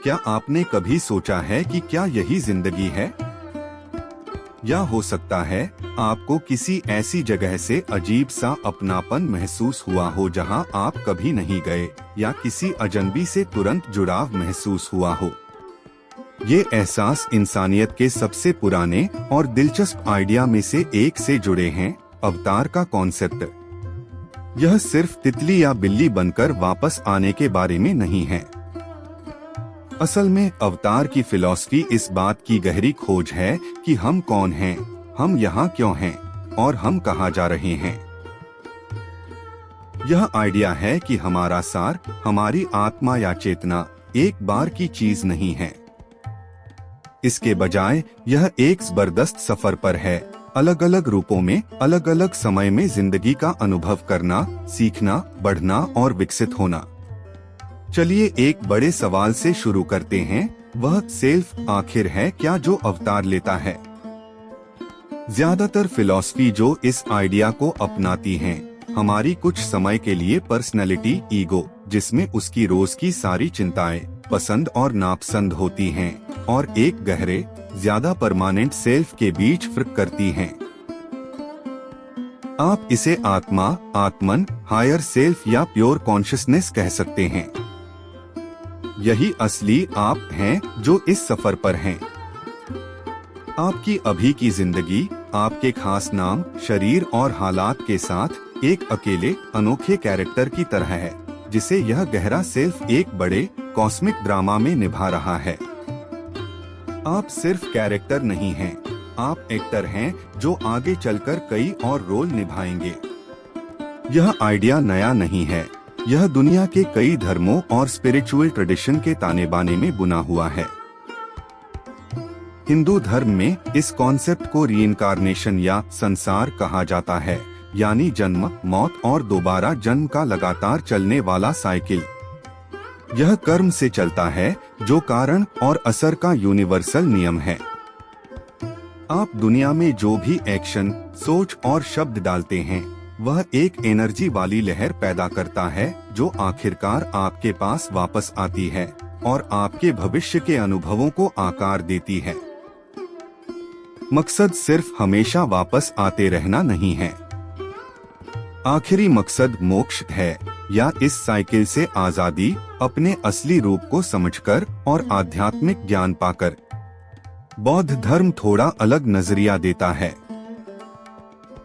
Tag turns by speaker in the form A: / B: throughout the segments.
A: क्या आपने कभी सोचा है कि क्या यही जिंदगी है? या हो सकता है आपको किसी ऐसी जगह से अजीब सा अपनापन महसूस हुआ हो जहां आप कभी नहीं गए, या किसी अजनबी से तुरंत जुड़ाव महसूस हुआ हो। ये एहसास इंसानियत के सबसे पुराने और दिलचस्प आइडिया में से एक से जुड़े हैं, अवतार का कॉन्सेप्ट। यह सिर्फ तितली या बिल्ली बनकर वापस आने के बारे में नहीं है। असल में अवतार की फिलॉसफी इस बात की गहरी खोज है कि हम कौन हैं, हम यहाँ क्यों हैं और हम कहाँ जा रहे हैं। यह आइडिया है कि हमारा सार, हमारी आत्मा या चेतना एक बार की चीज नहीं है। इसके बजाय यह एक जबरदस्त सफर पर है, अलग अलग रूपों में, अलग अलग समय में जिंदगी का अनुभव करना, सीखना, बढ़ना और विकसित होना। चलिए एक बड़े सवाल से शुरू करते हैं, वह सेल्फ आखिर है क्या जो अवतार लेता है? ज्यादातर फिलॉसफी जो इस आइडिया को अपनाती हैं, हमारी कुछ समय के लिए पर्सनैलिटी, ईगो, जिसमें उसकी रोज की सारी चिंताएं, पसंद और नापसंद होती हैं, और एक गहरे, ज्यादा परमानेंट सेल्फ के बीच फर्क करती हैं। आप इसे आत्मा, आत्मन, हायर सेल्फ या प्योर कॉन्शियसनेस कह सकते हैं। यही असली आप हैं जो इस सफर पर हैं। आपकी अभी की जिंदगी आपके खास नाम, शरीर और हालात के साथ एक अकेले, अनोखे कैरेक्टर की तरह है, जिसे यह गहरा सेल्फ एक बड़े कॉस्मिक ड्रामा में निभा रहा है। आप सिर्फ कैरेक्टर नहीं हैं, आप एक्टर हैं जो आगे चलकर कई और रोल निभाएंगे। यह आइडिया नया नहीं है, यह दुनिया के कई धर्मों और स्पिरिचुअल ट्रेडिशन के ताने बाने में बुना हुआ है। हिंदू धर्म में इस कॉन्सेप्ट को रीइंकार्नेशन या संसार कहा जाता है, यानी जन्म, मौत और दोबारा जन्म का लगातार चलने वाला साइकिल। यह कर्म से चलता है, जो कारण और असर का यूनिवर्सल नियम है। आप दुनिया में जो भी एक्शन, सोच और शब्द डालते हैं, वह एक एनर्जी वाली लहर पैदा करता है जो आखिरकार आपके पास वापस आती है और आपके भविष्य के अनुभवों को आकार देती है। मकसद सिर्फ हमेशा वापस आते रहना नहीं है। आखिरी मकसद मोक्ष है, या इस साइकिल से आजादी, अपने असली रूप को समझकर और आध्यात्मिक ज्ञान पाकर। बौद्ध धर्म थोड़ा अलग नजरिया देता है।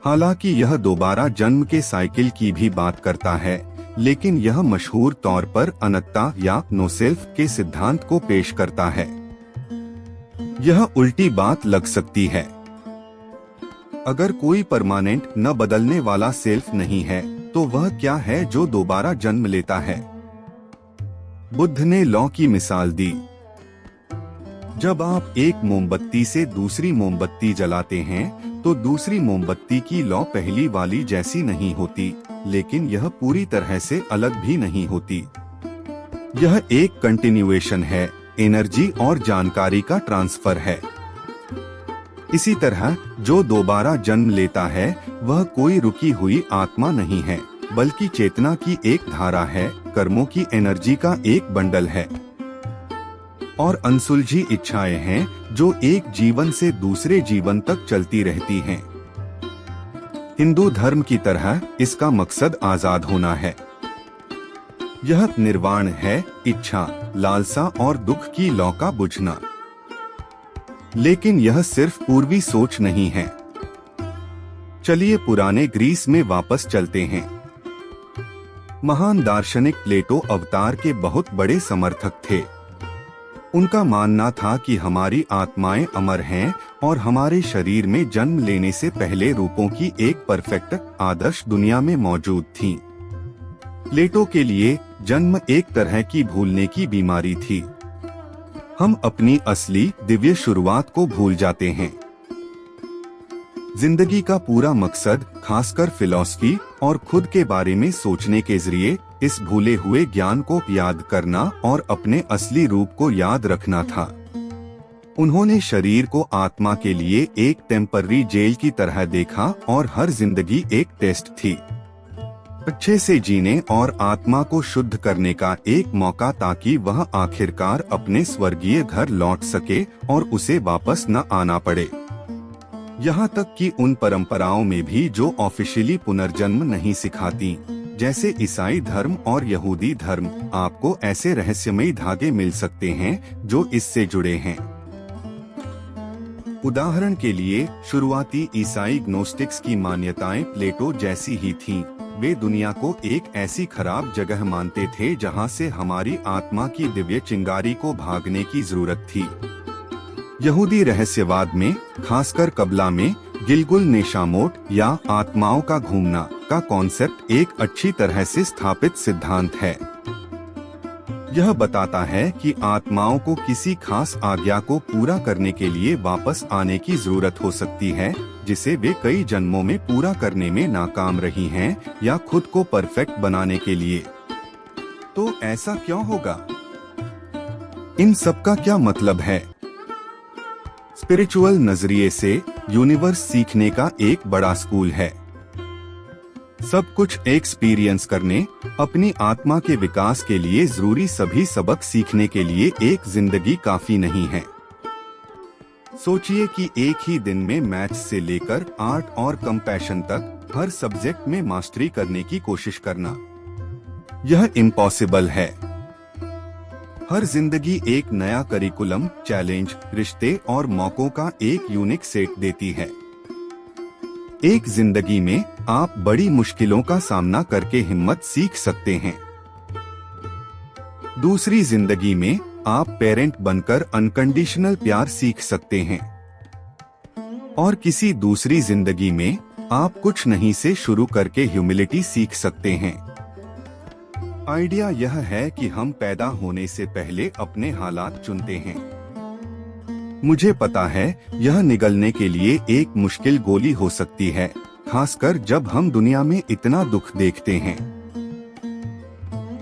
A: हालांकि यह दोबारा जन्म के साइकिल की भी बात करता है, लेकिन यह मशहूर तौर पर अनंतता या नो सेल्फ के सिद्धांत को पेश करता है। यह उल्टी बात लग सकती है। अगर कोई परमानेंट, न बदलने वाला सेल्फ नहीं है, तो वह क्या है जो दोबारा जन्म लेता है? बुद्ध ने लौ की मिसाल दी। जब आप एक मोमबत्ती से दूसरी मोमबत्ती जलाते हैं, तो दूसरी मोमबत्ती की लौ पहली वाली जैसी नहीं होती, लेकिन यह पूरी तरह से अलग भी नहीं होती। यह एक कंटिन्यूएशन है, एनर्जी और जानकारी का ट्रांसफर है। इसी तरह जो दोबारा जन्म लेता है, वह कोई रुकी हुई आत्मा नहीं है, बल्कि चेतना की एक धारा है, कर्मों की एनर्जी का एक बंडल है, और अनसुलझी इच्छाएं हैं जो एक जीवन से दूसरे जीवन तक चलती रहती हैं। हिंदू धर्म की तरह इसका मकसद आजाद होना है। यह निर्वाण है, इच्छा, लालसा और दुख की लौ का बुझना। लेकिन यह सिर्फ पूर्वी सोच नहीं है। चलिए पुराने ग्रीस में वापस चलते हैं। महान दार्शनिक प्लेटो अवतार के बहुत बड़े समर्थक थे। उनका मानना था कि हमारी आत्माएं अमर हैं और हमारे शरीर में जन्म लेने से पहले रूपों की एक परफेक्ट, आदर्श दुनिया में मौजूद थीं। प्लेटो के लिए जन्म एक तरह की भूलने की बीमारी थी। हम अपनी असली, दिव्य शुरुआत को भूल जाते हैं। जिंदगी का पूरा मकसद, खासकर फिलॉसफी और खुद के बारे में सोचने के जरिए, इस भूले हुए ज्ञान को याद करना और अपने असली रूप को याद रखना था। उन्होंने शरीर को आत्मा के लिए एक टेम्पररी जेल की तरह देखा और हर जिंदगी एक टेस्ट थी। अच्छे से जीने और आत्मा को शुद्ध करने का एक मौका, ताकि वह आखिरकार अपने स्वर्गीय घर लौट सके और उसे वापस न आना पड़े। यहाँ तक कि उन परंपराओं में भी जो ऑफिशियली पुनर्जन्म नहीं सिखाती, जैसे ईसाई धर्म और यहूदी धर्म, आपको ऐसे रहस्यमयी धागे मिल सकते हैं जो इससे जुड़े हैं। उदाहरण के लिए, शुरुआती ईसाई ग्नोस्टिक्स की मान्यताएं प्लेटो जैसी ही थीं। वे दुनिया को एक ऐसी खराब जगह मानते थे जहां से हमारी आत्मा की दिव्य चिंगारी को भागने की जरूरत थी। यहूदी रहस्यवाद में, खासकर कबला में, गिलगुल नेशामोट या आत्माओं का घूमना का कॉन्सेप्ट एक अच्छी तरह से स्थापित सिद्धांत है। यह बताता है कि आत्माओं को किसी खास आज्ञा को पूरा करने के लिए वापस आने की जरूरत हो सकती है, जिसे वे कई जन्मों में पूरा करने में नाकाम रही हैं, या खुद को परफेक्ट बनाने के लिए। तो ऐसा क्यों होगा? इन सब का क्या मतलब है? स्पिरिचुअल नजरिए से यूनिवर्स सीखने का एक बड़ा स्कूल है। सब कुछ एक्सपीरियंस करने, अपनी आत्मा के विकास के लिए जरूरी सभी सबक सीखने के लिए एक जिंदगी काफी नहीं है। सोचिए कि एक ही दिन में मैथ्स से लेकर आर्ट और कंपैशन तक हर सब्जेक्ट में मास्टरी करने की कोशिश करना। यह इम्पॉसिबल है। हर जिंदगी एक नया करिकुलम, चैलेंज, रिश्ते और मौकों का एक यूनिक सेट देती है। एक जिंदगी में आप बड़ी मुश्किलों का सामना करके हिम्मत सीख सकते हैं। दूसरी जिंदगी में आप पेरेंट बनकर अनकंडीशनल प्यार सीख सकते हैं। और किसी दूसरी जिंदगी में आप कुछ नहीं से शुरू करके ह्यूमिलिटी सीख सकते हैं। आइडिया यह है कि हम पैदा होने से पहले अपने हालात चुनते हैं। मुझे पता है यह निगलने के लिए एक मुश्किल गोली हो सकती है, खासकर जब हम दुनिया में इतना दुख देखते हैं।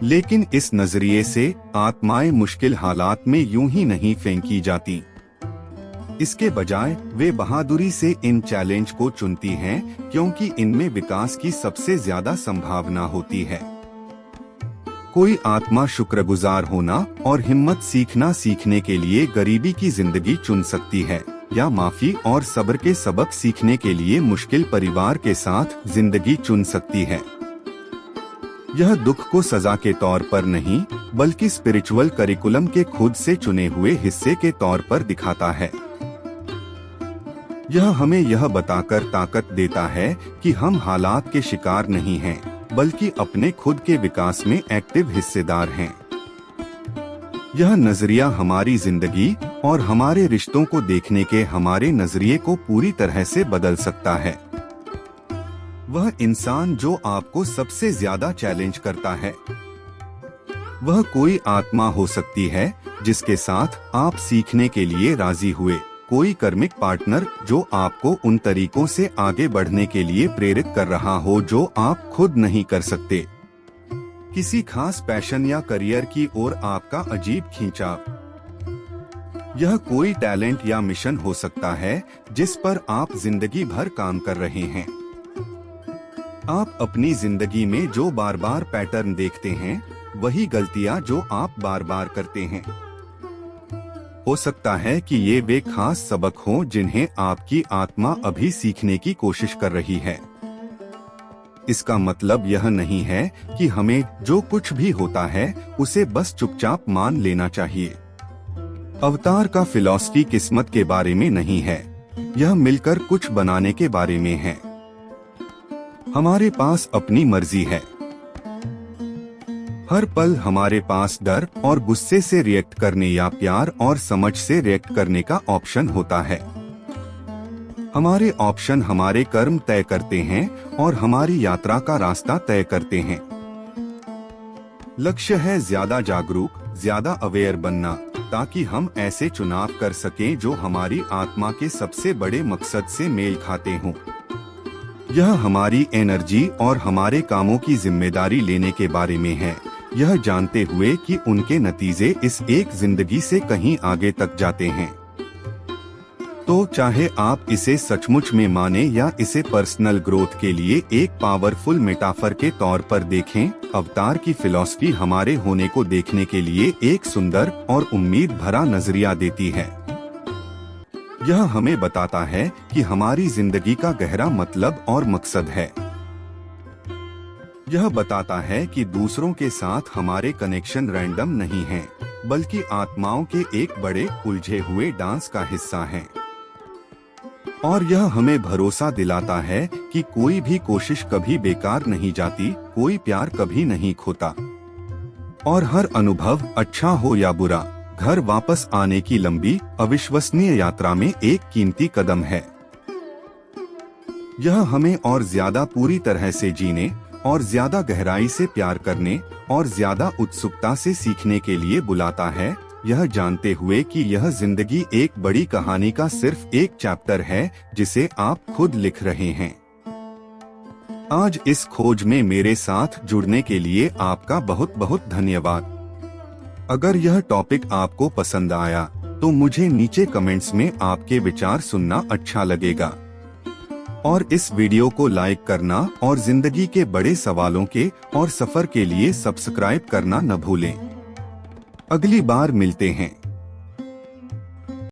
A: लेकिन इस नजरिए से आत्माएं मुश्किल हालात में यूं ही नहीं फेंकी जाती। इसके बजाय वे बहादुरी से इन चैलेंज को चुनती हैं, क्योंकि इनमें विकास की सबसे ज्यादा संभावना होती है। कोई आत्मा शुक्रगुजार होना और हिम्मत सीखने के लिए गरीबी की जिंदगी चुन सकती है, या माफी और सब्र के सबक सीखने के लिए मुश्किल परिवार के साथ जिंदगी चुन सकती है। यह दुख को सजा के तौर पर नहीं, बल्कि स्पिरिचुअल करिकुलम के खुद से चुने हुए हिस्से के तौर पर दिखाता है। यह हमें यह बताकर ताकत देता है कि हम हालात के शिकार नहीं हैं, बल्कि अपने खुद के विकास में एक्टिव हिस्सेदार हैं। यह नजरिया हमारी जिंदगी और हमारे रिश्तों को देखने के हमारे नजरिए को पूरी तरह से बदल सकता है। वह इंसान जो आपको सबसे ज्यादा चैलेंज करता है, वह कोई आत्मा हो सकती है जिसके साथ आप सीखने के लिए राजी हुए, कोई कर्मिक पार्टनर जो आपको उन तरीकों से आगे बढ़ने के लिए प्रेरित कर रहा हो जो आप खुद नहीं कर सकते, किसी खास पैशन या करियर की ओर आपका अजीब खींचाव। यह कोई टैलेंट या मिशन हो सकता है जिस पर आप जिंदगी भर काम कर रहे हैं। आप अपनी जिंदगी में जो बार बार पैटर्न देखते हैं, वही गलतियां जो आप बार बार करते हैं। हो सकता है कि ये वे खास सबक हों जिन्हें आपकी आत्मा अभी सीखने की कोशिश कर रही है। इसका मतलब यह नहीं है कि हमें जो कुछ भी होता है उसे बस चुपचाप मान लेना चाहिए। अवतार का फिलॉसफी किस्मत के बारे में नहीं है, यह मिलकर कुछ बनाने के बारे में है। हमारे पास अपनी मर्जी है। हर पल हमारे पास डर और गुस्से से रिएक्ट करने या प्यार और समझ से रिएक्ट करने का ऑप्शन होता है। हमारे ऑप्शन हमारे कर्म तय करते हैं और हमारी यात्रा का रास्ता तय करते हैं। लक्ष्य है ज्यादा जागरूक, ज्यादा अवेयर बनना, ताकि हम ऐसे चुनाव कर सकें जो हमारी आत्मा के सबसे बड़े मकसद से मेल खाते हों। यह हमारी एनर्जी और हमारे कामों की जिम्मेदारी लेने के बारे में है, यह जानते हुए कि उनके नतीजे इस एक जिंदगी से कहीं आगे तक जाते हैं। तो चाहे आप इसे सचमुच में माने या इसे पर्सनल ग्रोथ के लिए एक पावरफुल मेटाफर के तौर पर देखें, अवतार की फिलॉसफी हमारे होने को देखने के लिए एक सुंदर और उम्मीद भरा नजरिया देती है। यह हमें बताता है कि हमारी जिंदगी का गहरा मतलब और मकसद है। यह बताता है कि दूसरों के साथ हमारे कनेक्शन रैंडम नहीं हैं, बल्कि आत्माओं के एक बड़े उलझे हुए डांस का हिस्सा हैं। और यह हमें भरोसा दिलाता है कि कोई भी कोशिश कभी बेकार नहीं जाती, कोई प्यार कभी नहीं खोता, और हर अनुभव अच्छा हो या बुरा, घर वापस आने की लंबी अविश्वसनीय यात्रा में एक कीमती कदम है। यह हमें और ज्यादा पूरी तरह से जीने और ज्यादा गहराई से प्यार करने और ज्यादा उत्सुकता से सीखने के लिए बुलाता है, यह जानते हुए कि यह जिंदगी एक बड़ी कहानी का सिर्फ एक चैप्टर है जिसे आप खुद लिख रहे हैं। आज इस खोज में मेरे साथ जुड़ने के लिए आपका बहुत बहुत धन्यवाद। अगर यह टॉपिक आपको पसंद आया तो मुझे नीचे कमेंट्स में आपके विचार सुनना अच्छा लगेगा, और इस वीडियो को लाइक करना और जिंदगी के बड़े सवालों के और सफर के लिए सब्सक्राइब करना न भूलें। अगली बार मिलते हैं।